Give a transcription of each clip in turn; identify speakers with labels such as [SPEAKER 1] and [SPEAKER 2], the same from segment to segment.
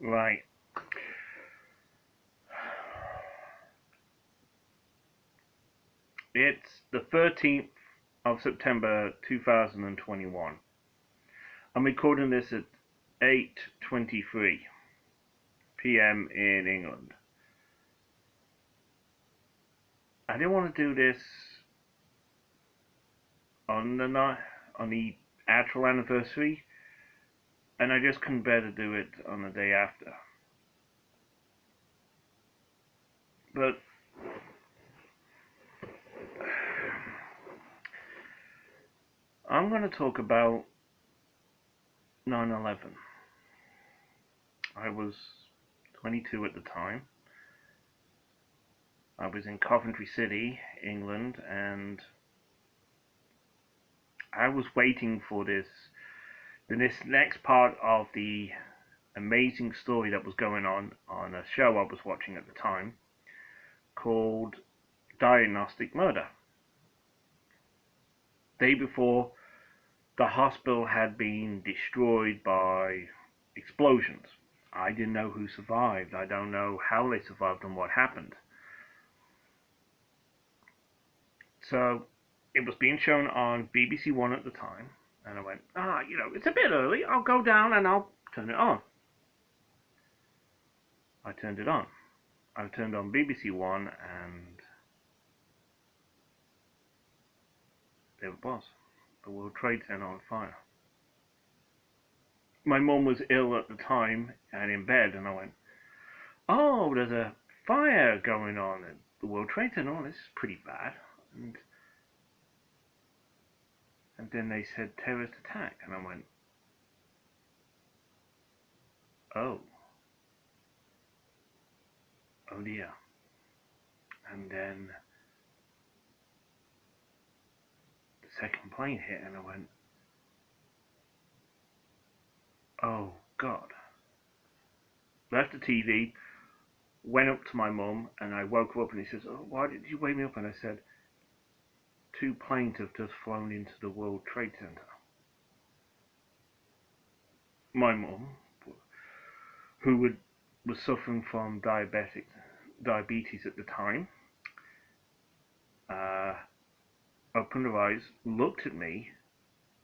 [SPEAKER 1] Right. It's the 13th of September 2021. I'm recording this at 8:23 p.m. in England. I didn't want to do this on the night, on the actual anniversary, and I just couldn't bear to do it on the day after. But I'm going to talk about 9/11. I was 22 at the time. I was in Coventry City, England, and I was waiting for this next part of the amazing story that was going on a show I was watching at the time called Diagnostic Murder. Day before, the hospital had been destroyed by explosions. I didn't know who survived. I don't know how they survived and what happened. So it was being shown on BBC One at the time, and I went, it's a bit early. I'll go down and I'll turn it on. I turned it on. I turned on BBC One, and there it was. The World Trade Center on fire. My mum was ill at the time and in bed, and I went, "Oh, there's a fire going on at the World Trade Center. Oh, this is pretty bad." And, and then they said terrorist attack, and I went, "Oh, oh dear." And then the second plane hit, and I went, "Oh God." Left the TV, went up to my mum, and I woke her up, and he says, "Oh, why did you wake me up?" And I said, "Two planes have just flown into the World Trade Center." My mum, who was suffering from diabetes at the time, uh, opened her eyes, looked at me,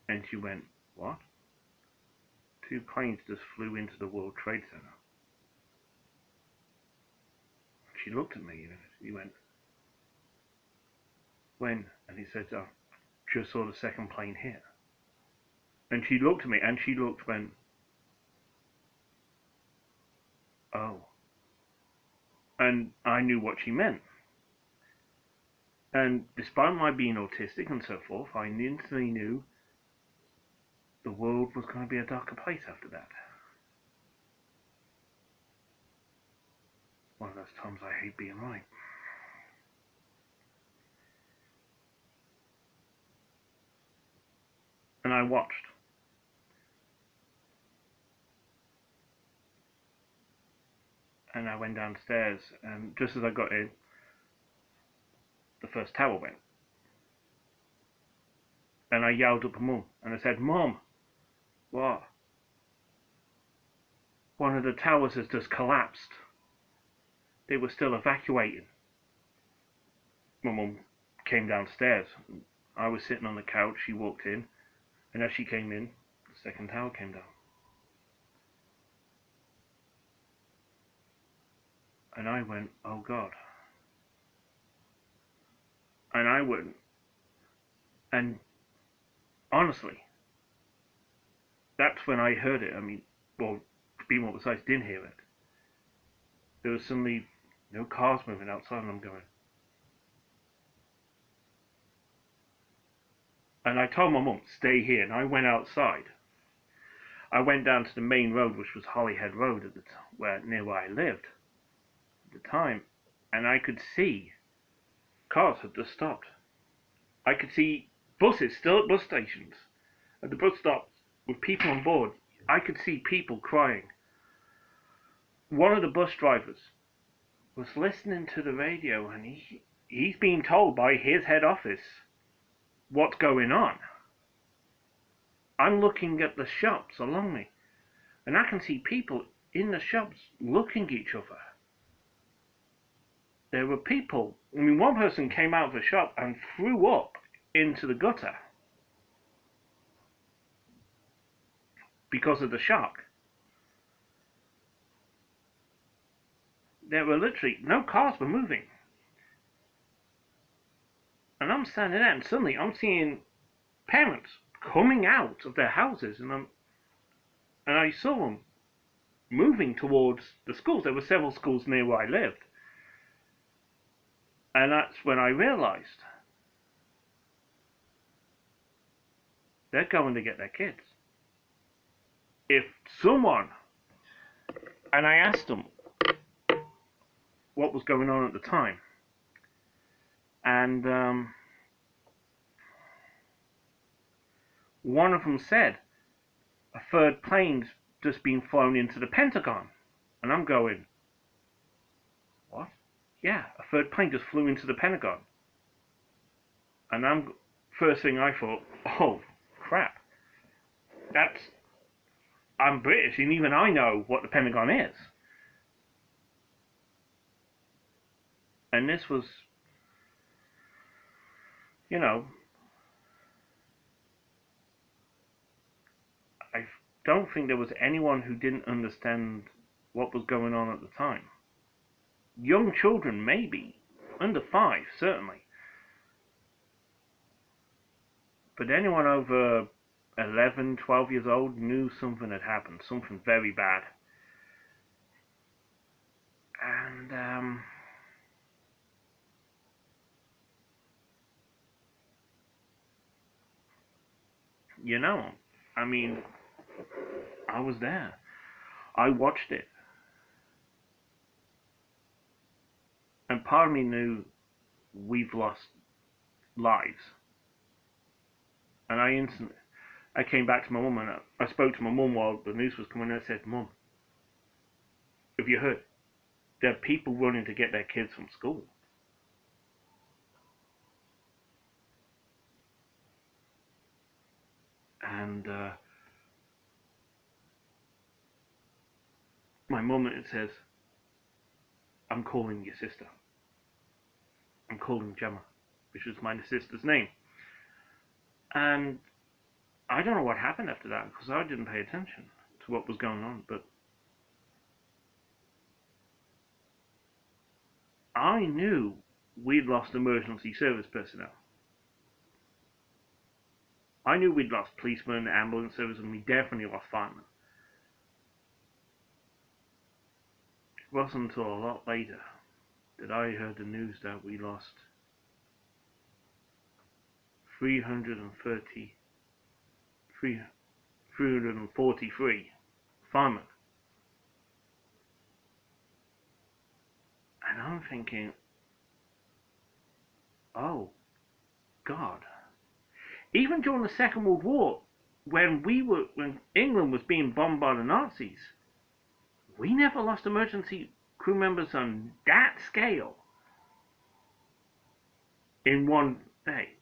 [SPEAKER 1] and she went, "What?" Two planes just flew into the World Trade Center. She looked at me, and he went, "When?" And he said, "I just saw the second plane hit." And she looked at me, and went, "Oh." And I knew what she meant. And despite my being autistic and so forth, I instantly knew the world was going to be a darker place after that. One of those times I hate being right. And I watched. And I went downstairs, and just as I got in, the first tower went. And I yelled at Mum, and I said, "Mum, what?" "One of the towers has just collapsed." They were still evacuating. My mum came downstairs. I was sitting on the couch. She walked in, and as she came in, the second tower came down. And I went, "Oh God." And I went, and honestly, that's when I heard it. I mean, well, to be more precise, didn't hear it. There was suddenly no cars moving outside, and I'm going. And I told my mum, "Stay here," and I went outside. I went down to the main road, which was Holyhead Road at the near where I lived at the time, and I could see cars had just stopped. I could see buses still at bus stations. At the bus stops with people on board, I could see people crying. One of the bus drivers was listening to the radio, and he's being told by his head office what's going on. I'm looking at the shops along me, and I can see people in the shops looking at each other. There were people. I mean, one person came out of the shop and threw up into the gutter because of the shock. There were literally no cars were moving. And I'm standing there, and suddenly I'm seeing parents coming out of their houses, and I saw them moving towards the schools. There were several schools near where I lived. And that's when I realized they're going to get their kids. If someone, and I asked them what was going on at the time, and one of them said a third plane's just been flown into the Pentagon. And I'm going, what? Yeah, a third plane just flew into the Pentagon. And first thing I thought, oh crap, I'm British and even I know what the Pentagon is. And this was, you know, I don't think there was anyone who didn't understand what was going on at the time. Young children, maybe. Under 5, certainly. But anyone over 11, 12 years old knew something had happened, something very bad. And, you know, I mean, I was there. I watched it. And part of me knew we've lost lives. And I came back to my mum and I spoke to my mum while the news was coming and I said, Mum, have you heard? There are people running to get their kids from school. And my mum, it says, I'm calling your sister. I'm calling Gemma, which was my sister's name. And I don't know what happened after that because I didn't pay attention to what was going on, but I knew we'd lost emergency service personnel. I knew we'd lost policemen, ambulance service, and we definitely lost firemen. It wasn't until a lot later that I heard the news that we lost 343 firemen. And I'm thinking, oh, God. Even during the Second World War, when England was being bombed by the Nazis, we never lost emergency crew members on that scale in one day.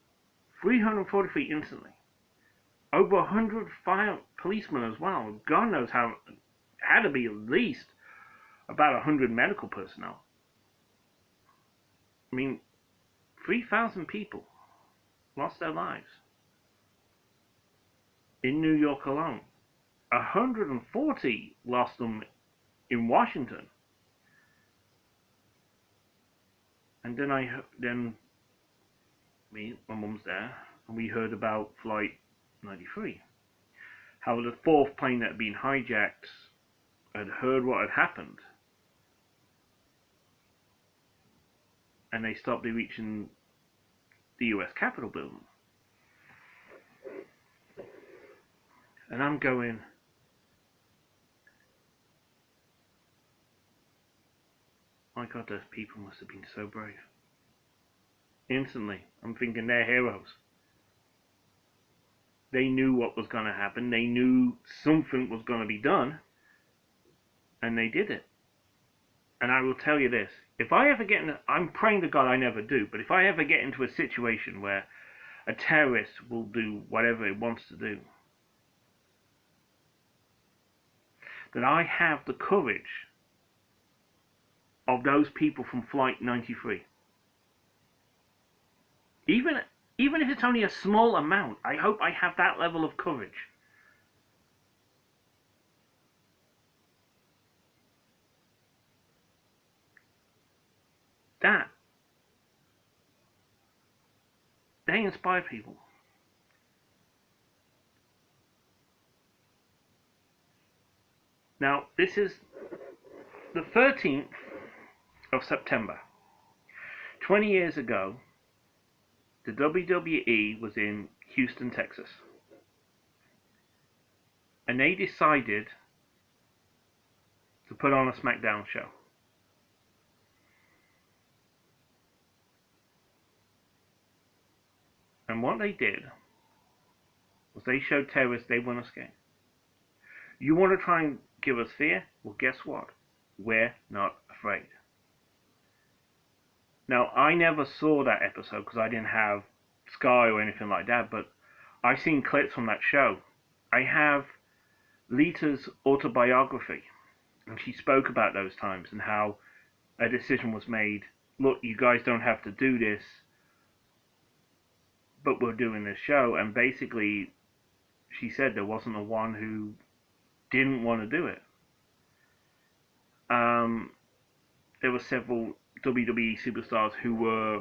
[SPEAKER 1] 343 instantly. Over 100 policemen as well. God knows how. Had to be at least about 100 medical personnel. I mean, 3,000 people lost their lives in New York alone. 140 lost them in Washington. And then my mum's there, and we heard about Flight 93. How the fourth plane that had been hijacked had heard what had happened, and they stopped reaching the US Capitol building. And I'm going, my God, those people must have been so brave. Instantly, I'm thinking they're heroes. They knew what was going to happen. They knew something was going to be done. And they did it. And I will tell you this. If I ever get in, I'm praying to God I never do, but if I ever get into a situation where a terrorist will do whatever it wants to do, that I have the courage of those people from Flight 93. Even even if it's only a small amount, I hope I have that level of courage. That they inspire people. Now, this is the 13th of September. 20 years ago, the WWE was in Houston, Texas. And they decided to put on a SmackDown show. And what they did was they showed terrorists they won't escape. You want to try and give us fear? Well, guess what? We're not afraid. Now, I never saw that episode because I didn't have Sky or anything like that, but I've seen clips from that show. I have Lita's autobiography, and she spoke about those times and how a decision was made. Look, you guys don't have to do this, but we're doing this show. And basically, she said there wasn't a one who didn't want to do it. There were several WWE superstars who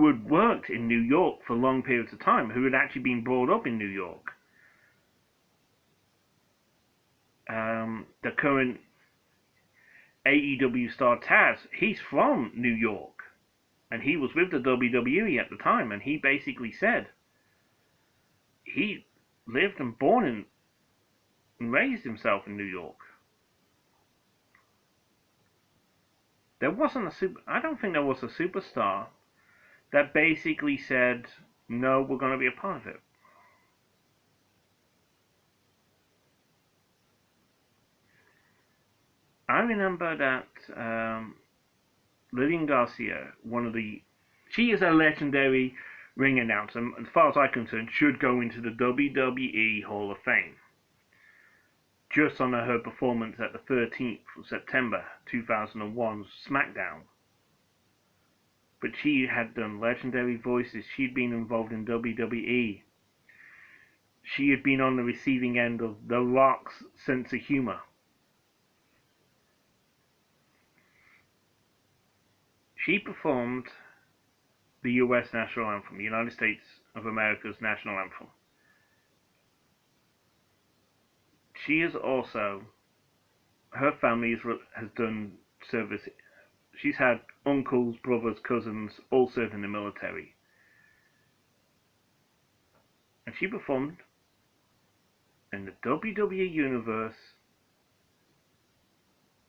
[SPEAKER 1] had worked in New York for long periods of time, who had actually been brought up in New York. The current AEW star Taz, he's from New York, and he was with the WWE at the time, and he basically said he lived and born and raised himself in New York. There wasn't I don't think there was a superstar that basically said, no, we're going to be a part of it. I remember that Lillian Garcia, she is a legendary ring announcer, and as far as I'm concerned, should go into the WWE Hall of Fame. Just on her performance at the 13th of September 2001 SmackDown. But she had done legendary voices. She'd been involved in WWE. She had been on the receiving end of The Rock's sense of humor. She performed the US national anthem, the United States of America's national anthem. She is also, her family has done service. She's had uncles, brothers, cousins, all served in the military. And she performed in the WWE Universe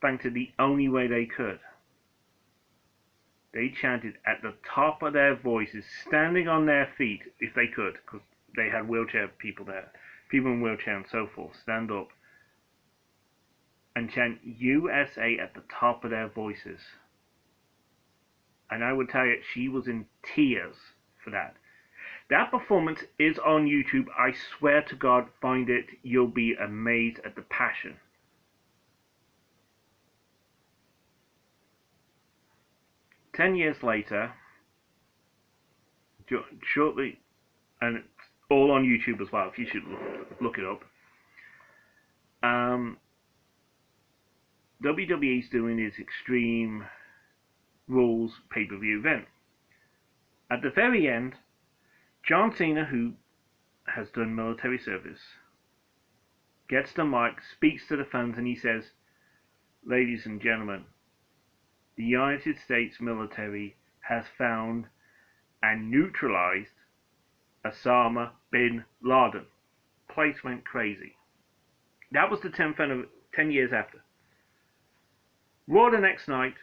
[SPEAKER 1] thanks to the only way they could. They chanted at the top of their voices, standing on their feet if they could, because they had wheelchair people there, people in wheelchair and so forth, stand up and chant USA at the top of their voices. And I would tell you, she was in tears for that. That performance is on YouTube. I swear to God, find it. You'll be amazed at the passion. 10 years later, shortly, and it's all on YouTube as well, if you should look it up. WWE's doing this Extreme Rules pay-per-view event. At the very end, John Cena, who has done military service, gets the mic, speaks to the fans, and he says, "Ladies and gentlemen, the United States military has found and neutralized Osama bin Laden." Place went crazy. That was the 10 years after. Raw the next night,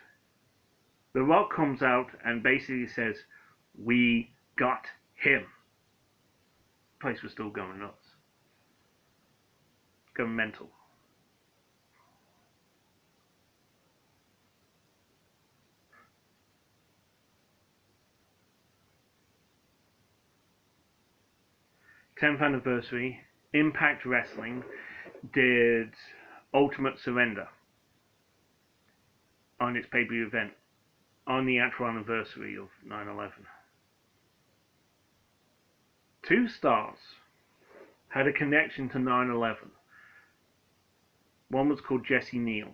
[SPEAKER 1] The Rock comes out and basically says, "We got him." The place was still going nuts. Going mental. '10th anniversary, Impact Wrestling. did Ultimate Surrender on its pay-per-view event on the actual anniversary of 9/11. Two stars had a connection to 9/11. One was called Jesse Neal,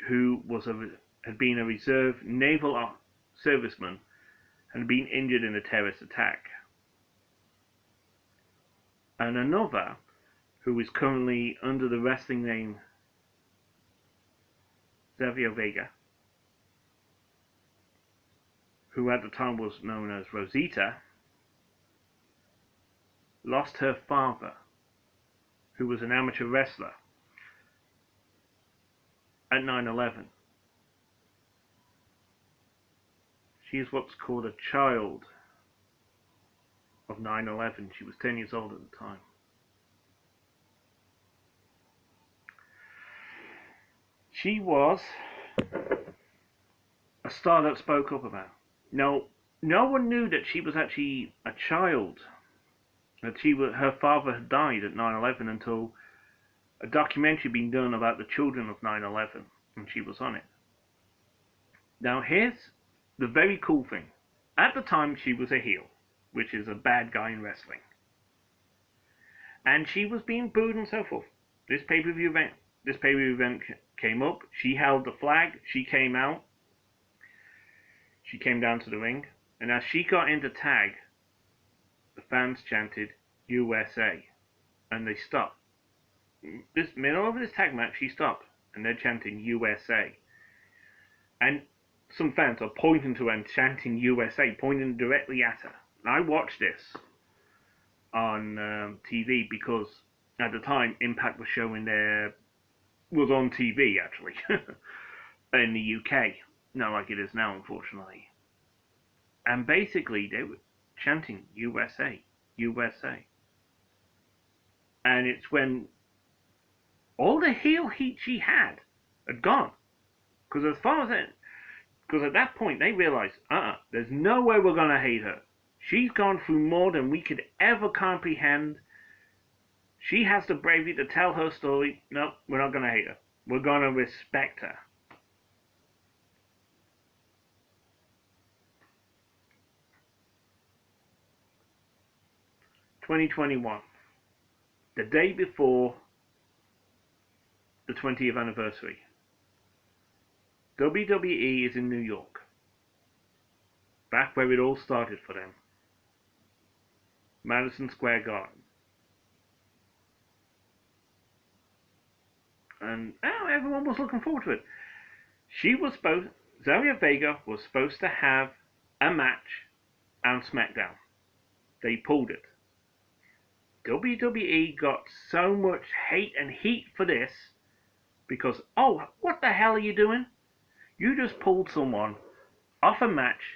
[SPEAKER 1] who had been a reserve naval serviceman and had been injured in a terrorist attack. And another, who is currently under the wrestling name Xavier Vega, who at the time was known as Rosita, lost her father, who was an amateur wrestler, at 9/11. She is what's called a child of 9/11. She was 10 years old at the time. She was a star that spoke up about. No one knew that she was actually a child. That her father had died at 9/11 until a documentary being done about the children of 9/11, and she was on it. Now here's the very cool thing. At the time, she was a heel, which is a bad guy in wrestling. And she was being booed and so forth. This pay-per-view event came up. She held the flag. She came out. She came down to the ring. And as she got into tag, the fans chanted USA. And they stopped. Middle of this tag match, she stopped. And they're chanting USA. And some fans are pointing to her and chanting USA, pointing directly at her. And I watched this on TV because at the time Impact was showing was on TV actually in the UK, not like it is now, unfortunately. And basically they were chanting USA, USA. And it's when all the heel heat she had gone. Because at that point they realized, there's no way we're gonna hate her. She's gone through more than we could ever comprehend. She has the bravery to tell her story. No, we're not gonna hate her. We're gonna respect her. (2021), the day before the 20th anniversary. WWE is in New York, back where it all started for them. Madison Square Garden. And everyone was looking forward to it. Zelina Vega was supposed to have a match on SmackDown. They pulled it. WWE got so much hate and heat for this because, what the hell are you doing? You just pulled someone off a match